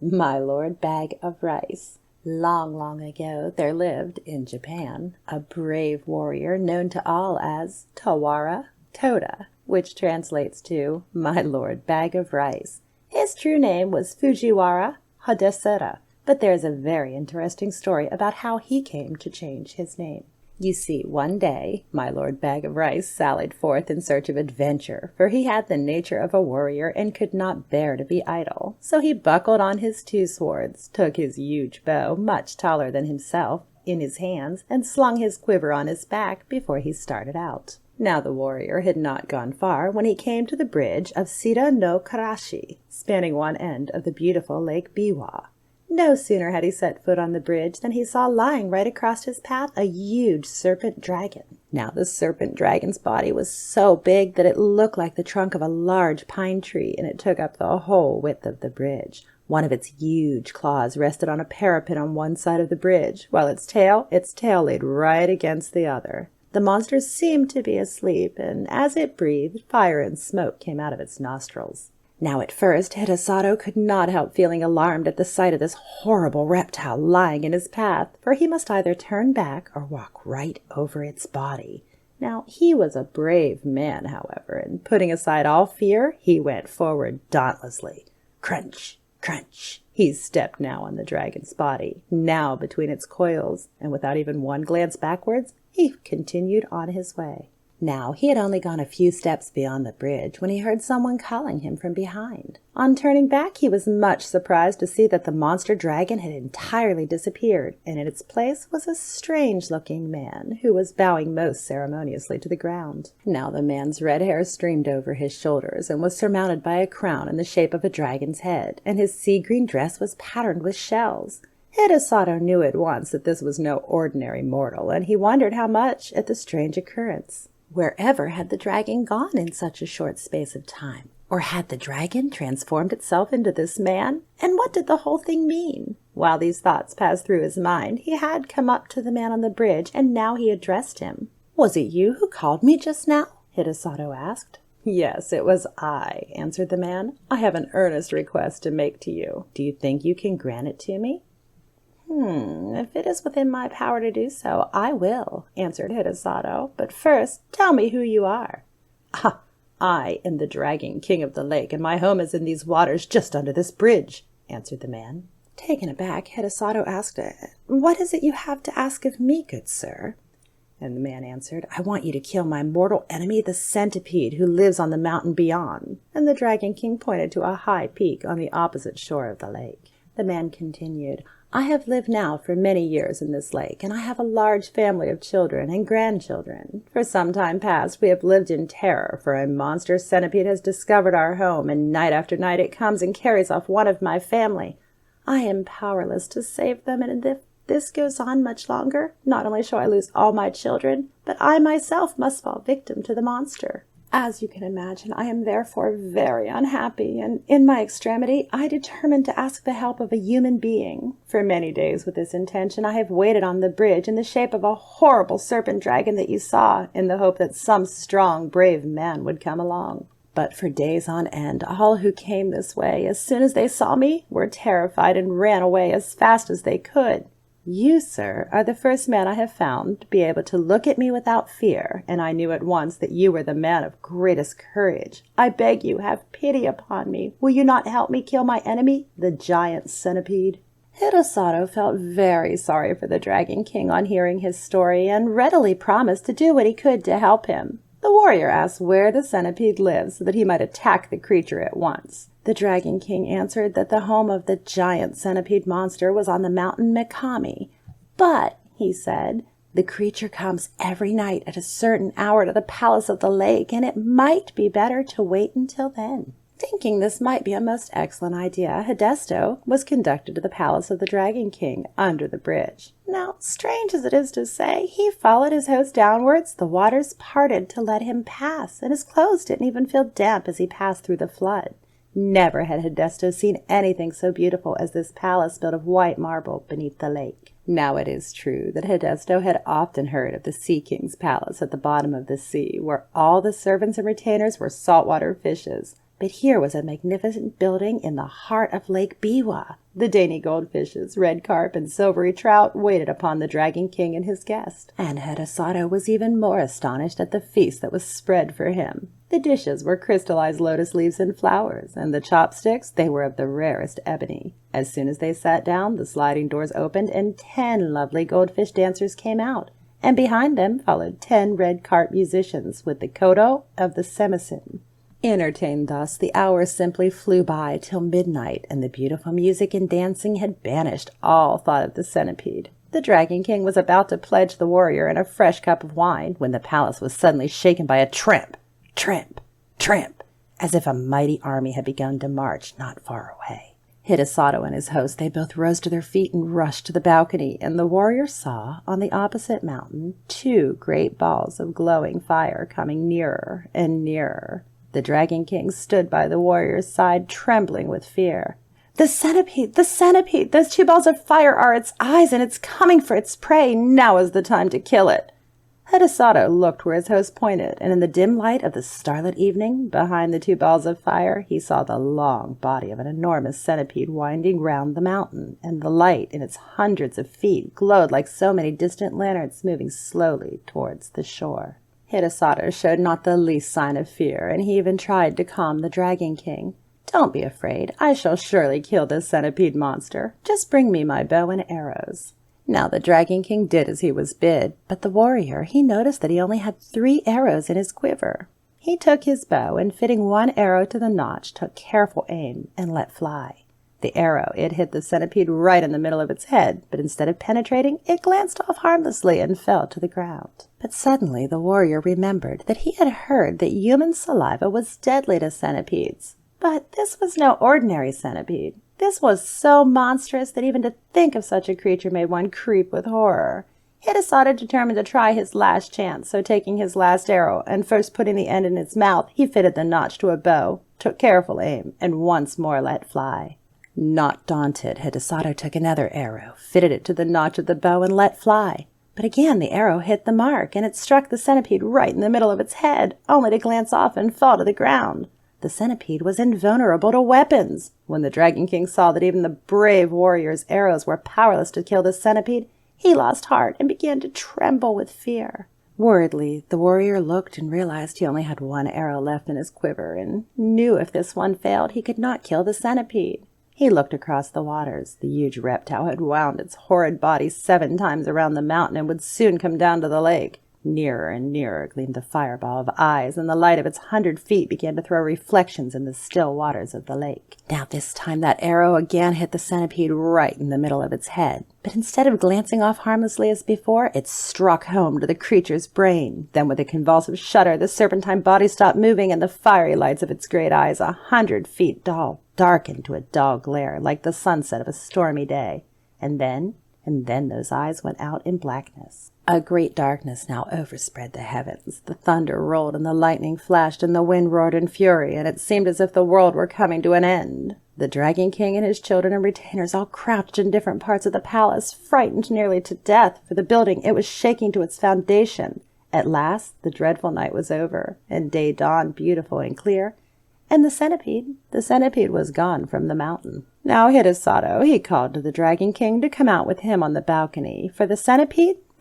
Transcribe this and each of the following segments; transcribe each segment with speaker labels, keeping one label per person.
Speaker 1: My Lord Bag of Rice. Long, long ago there lived in Japan a brave warrior known to all as Tawara Toda, which translates to My Lord Bag of Rice. His true name was Fujiwara Hadesera, but there's a very interesting story about how he came to change his name. You see, one day, my Lord Bag of Rice sallied forth in search of adventure, for he had the nature of a warrior and could not bear to be idle. So he buckled on his two swords, took his huge bow, much taller than himself, in his hands, and slung his quiver on his back before he started out. Now the warrior had not gone far when he came to the bridge of Sita no Karashi, spanning one end of the beautiful Lake Biwa. No sooner had he set foot on the bridge than he saw lying right across his path a huge serpent dragon. Now the serpent dragon's body was so big that it looked like the trunk of a large pine tree, and it took up the whole width of the bridge. One of its huge claws rested on a parapet on one side of the bridge, while its tail laid right against the other. The monster seemed to be asleep, and as it breathed, fire and smoke came out of its nostrils. Now at first Hidesato could not help feeling alarmed at the sight of this horrible reptile lying in his path, for he must either turn back or walk right over its body. Now he was a brave man, however, and putting aside all fear, he went forward dauntlessly. Crunch, crunch. He stepped now on the dragon's body, now between its coils, and without even one glance backwards, he continued on his way. Now he had only gone a few steps beyond the bridge when he heard someone calling him from behind. On turning back, he was much surprised to see that the monster dragon had entirely disappeared, and in its place was a strange-looking man who was bowing most ceremoniously to the ground. Now the man's red hair streamed over his shoulders and was surmounted by a crown in the shape of a dragon's head, and his sea-green dress was patterned with shells. Hidesato knew at once that this was no ordinary mortal, and he wondered how much at the strange occurrence. Wherever had the dragon gone in such a short space of time? Or had the dragon transformed itself into this man? And what did the whole thing mean? While these thoughts passed through his mind, he had come up to the man on the bridge, and now he addressed him. "Was it you who called me just now?" Hidesato asked. "Yes, it was I," answered the man. "I have an earnest request to make to you. Do you think you can grant it to me?" If it is within my power to do so, I will," answered Hidesato. "But first, tell me who you are." "Ah, I am the Dragon King of the lake, and my home is in these waters just under this bridge," answered the man. Taken aback, Hidesato asked, "What is it you have to ask of me, good sir?" And the man answered, "I want you to kill my mortal enemy, the centipede, who lives on the mountain beyond." And the Dragon King pointed to a high peak on the opposite shore of the lake. The man continued, "I have lived now for many years in this lake, and I have a large family of children and grandchildren. For some time past we have lived in terror, for a monster centipede has discovered our home, and night after night it comes and carries off one of my family. I am powerless to save them, and if this goes on much longer, not only shall I lose all my children, but I myself must fall victim to the monster. As you can imagine, I am therefore very unhappy, and in my extremity I determined to ask the help of a human being. For many days with this intention I have waited on the bridge in the shape of a horrible serpent dragon that you saw, in the hope that some strong, brave man would come along. But for days on end, all who came this way, as soon as they saw me, were terrified and ran away as fast as they could. You, sir, are the first man I have found to be able to look at me without fear, and I knew at once that you were the man of greatest courage. I beg you, have pity upon me. Will you not help me kill my enemy, the giant centipede?" Hidesato felt very sorry for the Dragon King on hearing his story, and readily promised to do what he could to help him. The warrior asked where the centipede lived so that he might attack the creature at once. The Dragon King answered that the home of the giant centipede monster was on the mountain Mikami. "But," he said, "the creature comes every night at a certain hour to the palace of the lake, and it might be better to wait until then." Thinking this might be a most excellent idea, Hidesto was conducted to the palace of the Dragon King under the bridge. Now, strange as it is to say, he followed his host downwards. The waters parted to let him pass, and his clothes didn't even feel damp as he passed through the flood. Never had Hidesto seen anything so beautiful as this palace built of white marble beneath the lake. Now it is true that Hidesto had often heard of the Sea King's palace at the bottom of the sea, where all the servants and retainers were saltwater fishes. But here was a magnificent building in the heart of Lake Biwa. The dainty goldfishes, red carp, and silvery trout waited upon the Dragon King and his guest, and Hirasato was even more astonished at the feast that was spread for him. The dishes were crystallized lotus leaves and flowers, and the chopsticks, they were of the rarest ebony. As soon as they sat down, the sliding doors opened, and 10 lovely goldfish dancers came out, and behind them followed 10 red carp musicians with the koto of the samisen. Entertained thus, the hours simply flew by till midnight, and the beautiful music and dancing had banished all thought of the centipede. The Dragon King was about to pledge the warrior in a fresh cup of wine when the palace was suddenly shaken by a tramp, tramp, tramp, as if a mighty army had begun to march not far away. Hirasato and his host, they both rose to their feet and rushed to the balcony, and the warrior saw, on the opposite mountain, 2 great balls of glowing fire coming nearer and nearer. The Dragon King stood by the warrior's side, trembling with fear. "The centipede! The centipede! Those 2 balls of fire are its eyes, and it's coming for its prey. Now is the time to kill it." Hirasato looked where his host pointed, and in the dim light of the starlit evening, behind the 2 balls of fire, he saw the long body of an enormous centipede winding round the mountain, and the light in its hundreds of feet glowed like so many distant lanterns moving slowly towards the shore. Hirasato showed not the least sign of fear, and he even tried to calm the Dragon King. "Don't be afraid. I shall surely kill this centipede monster. Just bring me my bow and arrows." Now the Dragon King did as he was bid, but the warrior, he noticed that he only had 3 arrows in his quiver. He took his bow, and fitting 1 arrow to the notch, took careful aim and let fly. The arrow, it hit the centipede right in the middle of its head, but instead of penetrating, it glanced off harmlessly and fell to the ground. But suddenly the warrior remembered that he had heard that human saliva was deadly to centipedes. But this was no ordinary centipede. This was so monstrous that even to think of such a creature made one creep with horror. Hirasato determined to try his last chance, so taking his last arrow and first putting the end in its mouth, he fitted the notch to a bow, took careful aim, and once more let fly. Not daunted, Hirasato took another arrow, fitted it to the notch of the bow, and let fly. But again the arrow hit the mark, and it struck the centipede right in the middle of its head, only to glance off and fall to the ground. The centipede was invulnerable to weapons. When the Dragon King saw that even the brave warrior's arrows were powerless to kill the centipede, he lost heart and began to tremble with fear. Worriedly, the warrior looked and realized he only had 1 arrow left in his quiver, and knew if this one failed, he could not kill the centipede. He looked across the waters. The huge reptile had wound its horrid body 7 times around the mountain and would soon come down to the lake. Nearer and nearer gleamed the fireball of eyes, and the light of its 100 feet began to throw reflections in the still waters of the lake. Now this time that arrow again hit the centipede right in the middle of its head, but instead of glancing off harmlessly as before, it struck home to the creature's brain. Then with a convulsive shudder, the serpentine body stopped moving, and the fiery lights of its great eyes, 100 feet tall, darkened to a dull glare like the sunset of a stormy day. And then those eyes went out in blackness. A great darkness now overspread the heavens. The thunder rolled and the lightning flashed and the wind roared in fury, and it seemed as if the world were coming to an end. The Dragon King and his children and retainers all crouched in different parts of the palace, frightened nearly to death, for the building, it was shaking to its foundation. At last the dreadful night was over, and day dawned beautiful and clear, and the centipede was gone from the mountain. Now Hirasato, he called to the Dragon King to come out with him on the balcony, for the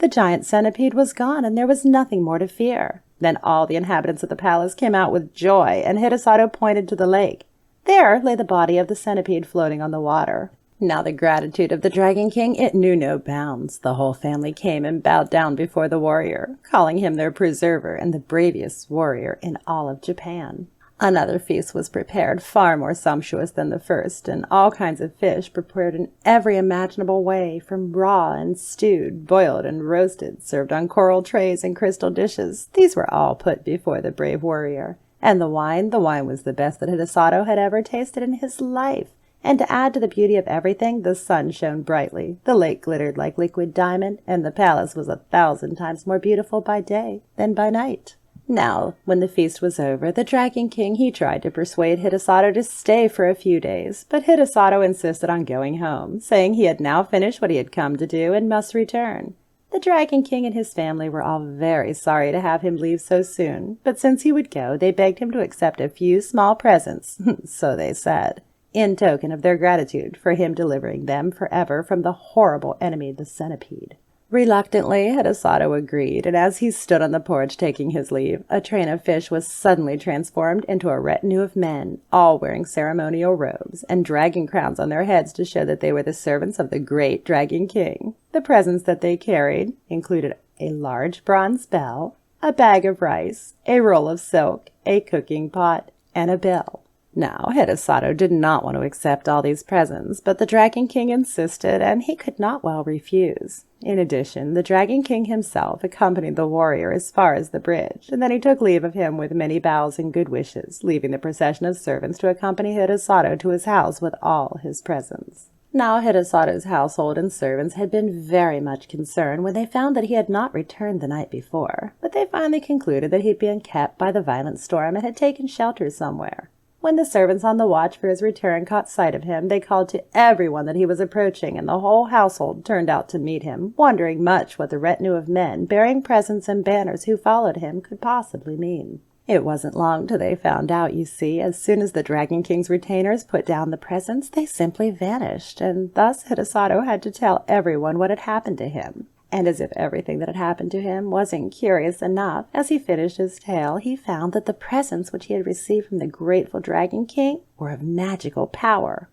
Speaker 1: giant centipede was gone, and there was nothing more to fear. Then all the inhabitants of the palace came out with joy, and Hirasato pointed to the lake. There lay the body of the centipede floating on the water. Now the gratitude of the Dragon King, it knew no bounds. The whole family came and bowed down before the warrior, calling him their preserver and the bravest warrior in all of Japan. Another feast was prepared, far more sumptuous than the first, and all kinds of fish prepared in every imaginable way, from raw and stewed, boiled and roasted, served on coral trays and crystal dishes. These were all put before the brave warrior. And the wine was the best that Hirasato had ever tasted in his life. And to add to the beauty of everything, the sun shone brightly, the lake glittered like liquid diamond, and the palace was 1,000 times more beautiful by day than by night. Now, when the feast was over, the Dragon King, he tried to persuade Hirasato to stay for a few days, but Hirasato insisted on going home, saying he had now finished what he had come to do and must return. The Dragon King and his family were all very sorry to have him leave so soon, but since he would go, they begged him to accept a few small presents, so they said, in token of their gratitude for him delivering them forever from the horrible enemy, the centipede. Reluctantly, Hidesato agreed, and as he stood on the porch taking his leave, a train of fish was suddenly transformed into a retinue of men, all wearing ceremonial robes and dragon crowns on their heads to show that they were the servants of the great Dragon King. The presents that they carried included a large bronze bell, a bag of rice, a roll of silk, a cooking pot, and a bell. Now, Hidesato did not want to accept all these presents, but the Dragon King insisted, and he could not well refuse. In addition, the Dragon King himself accompanied the warrior as far as the bridge, and then he took leave of him with many bows and good wishes, leaving the procession of servants to accompany Hidesato to his house with all his presents. Now, Hidesato's household and servants had been very much concerned when they found that he had not returned the night before, but they finally concluded that he had been kept by the violent storm and had taken shelter somewhere. When the servants on the watch for his return caught sight of him, they called to everyone that he was approaching, and the whole household turned out to meet him, wondering much what the retinue of men, bearing presents and banners who followed him, could possibly mean. It wasn't long till they found out, you see. As soon as the Dragon King's retainers put down the presents, they simply vanished, and thus Hidesato had to tell everyone what had happened to him. And as if everything that had happened to him wasn't curious enough, as he finished his tale, he found that the presents which he had received from the grateful Dragon King were of magical power.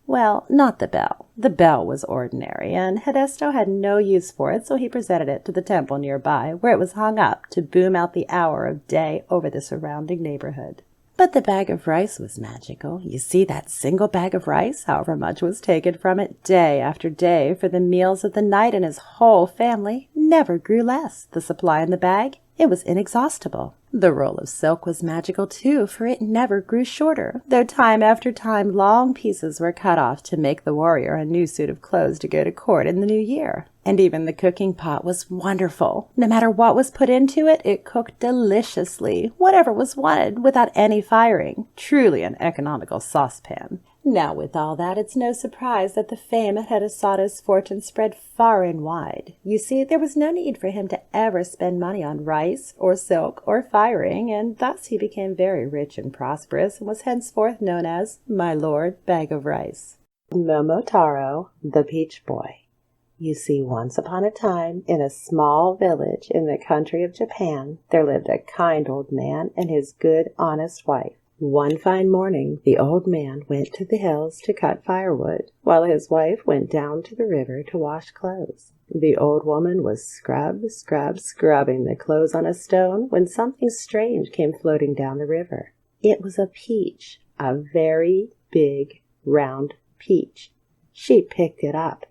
Speaker 1: Well, not the bell. The bell was ordinary, and Hidesato had no use for it, so he presented it to the temple nearby, where it was hung up to boom out the hour of day over the surrounding neighborhood. But the bag of rice was magical. You see, that single bag of rice, however much was taken from it day after day for the meals of the knight and his whole family, never grew less. The supply in the bag, it was inexhaustible. The roll of silk was magical too, for it never grew shorter, though time after time long pieces were cut off to make the warrior a new suit of clothes to go to court in the new year. And even the cooking pot was wonderful. No matter what was put into it, it cooked deliciously, whatever was wanted, without any firing. Truly an economical saucepan. Now, with all that, it's no surprise that the fame of Hidesato's fortune spread far and wide. You see, there was no need for him to ever spend money on rice, or silk, or firing, and thus he became very rich and prosperous, and was henceforth known as My Lord Bag of Rice. Momotaro, the Peach Boy. You see, once upon a time, in a small village in the country of Japan, there lived a kind old man and his good, honest wife. One fine morning, the old man went to the hills to cut firewood, while his wife went down to the river to wash clothes. The old woman was scrubbing the clothes on a stone when something strange came floating down the river. It was a peach, a very big, round peach. She picked it up.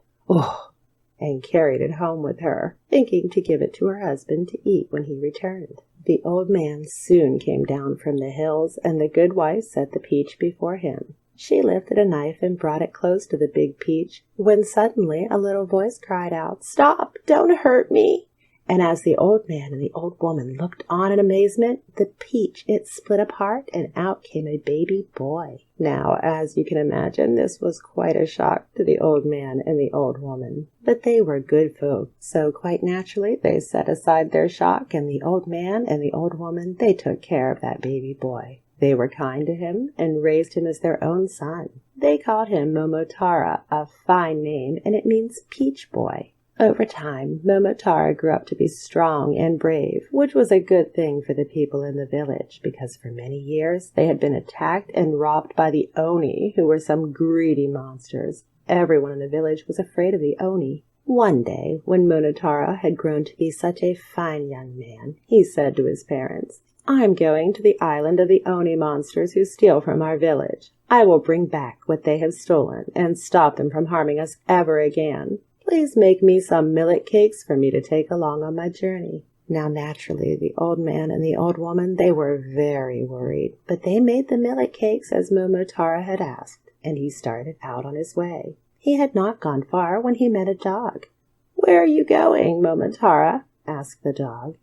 Speaker 1: And carried it home with her, thinking to give it to her husband to eat when he returned. The old man soon came down from the hills, and the good wife set the peach before him. She lifted a knife and brought it close to the big peach, when suddenly a little voice cried out, "Stop! Don't hurt me!" And as the old man and the old woman looked on in amazement, the peach, it split apart, and out came a baby boy. Now, as you can imagine, this was quite a shock to the old man and the old woman. But they were good folk, so quite naturally they set aside their shock, and the old man and the old woman, they took care of that baby boy. They were kind to him and raised him as their own son. They called him Momotaro, a fine name, and it means Peach Boy. Over time, Momotaro grew up to be strong and brave, which was a good thing for the people in the village, because for many years they had been attacked and robbed by the Oni, who were some greedy monsters. Everyone in the village was afraid of the Oni. One day, when Momotaro had grown to be such a fine young man, he said to his parents, "I'm going to the island of the Oni monsters who steal from our village. I will bring back what they have stolen and stop them from harming us ever again. Please make me some millet cakes for me to take along on my journey." Now, naturally, the old man and the old woman, they were very worried, but they made the millet cakes as Momotaro had asked, and he started out on his way. He had not gone far when he met a dog. "Where are you going, Momotaro?" asked the dog.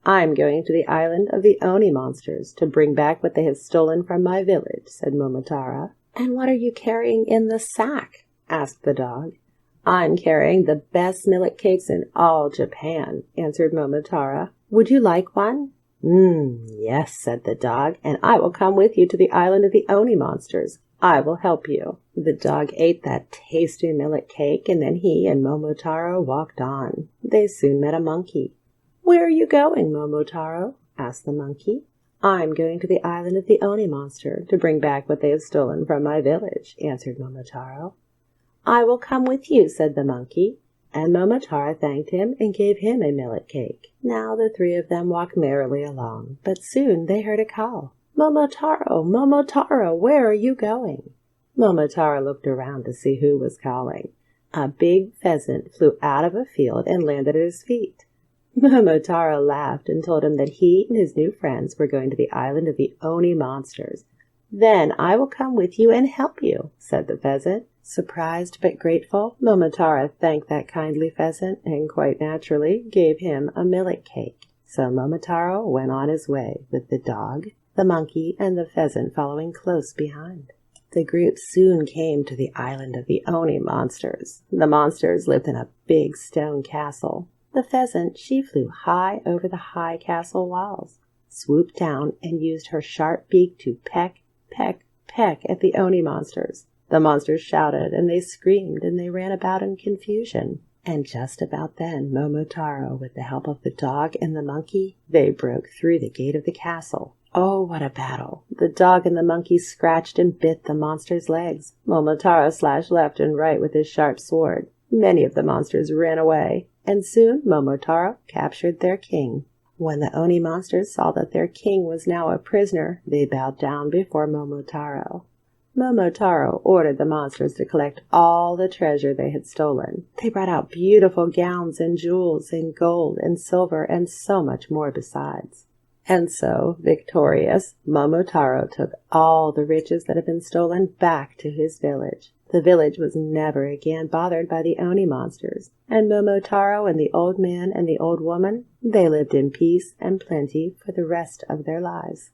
Speaker 1: "I'm going to the island of the Oni monsters to bring back what they have stolen from my village," said Momotaro. "And what are you carrying in the sack?" asked the dog. I'm carrying the best millet cakes in all Japan, answered Momotaro. Would you like one? Yes, said the dog, and I will come with you to the island of the Oni monsters. I will help you. The dog ate that tasty millet cake, and then he and Momotaro walked on. They soon met a monkey. Where are you going, Momotaro? asked the monkey. I'm going to the island of the Oni monster to bring back what they have stolen from my village, answered Momotaro. I will come with you, said the monkey, and Momotaro thanked him and gave him a millet cake. Now the three of them walked merrily along, but soon they heard a call. Momotaro, Momotaro, where are you going? Momotaro looked around to see who was calling. A big pheasant flew out of a field and landed at his feet. Momotaro laughed and told him that he and his new friends were going to the island of the Oni monsters. Then I will come with you and help you, said the pheasant. Surprised but grateful, Momotaro thanked that kindly pheasant and quite naturally gave him a millet cake. So Momotaro went on his way with the dog, the monkey, and the pheasant following close behind. The group soon came to the island of the Oni monsters. The monsters lived in a big stone castle. The pheasant, she flew high over the high castle walls, swooped down, and used her sharp beak to peck, peck, peck at the Oni monsters. The monsters shouted, and they screamed, and they ran about in confusion. And just about then, Momotaro, with the help of the dog and the monkey, they broke through the gate of the castle. Oh, what a battle! The dog and the monkey scratched and bit the monsters' legs. Momotaro slashed left and right with his sharp sword. Many of the monsters ran away, and soon Momotaro captured their king. When the Oni monsters saw that their king was now a prisoner, they bowed down before Momotaro. Momotaro ordered the monsters to collect all the treasure they had stolen. They brought out beautiful gowns and jewels and gold and silver and so much more besides. And so, victorious, Momotaro took all the riches that had been stolen back to his village. The village was never again bothered by the Oni monsters, and Momotaro and the old man and the old woman, they lived in peace and plenty for the rest of their lives.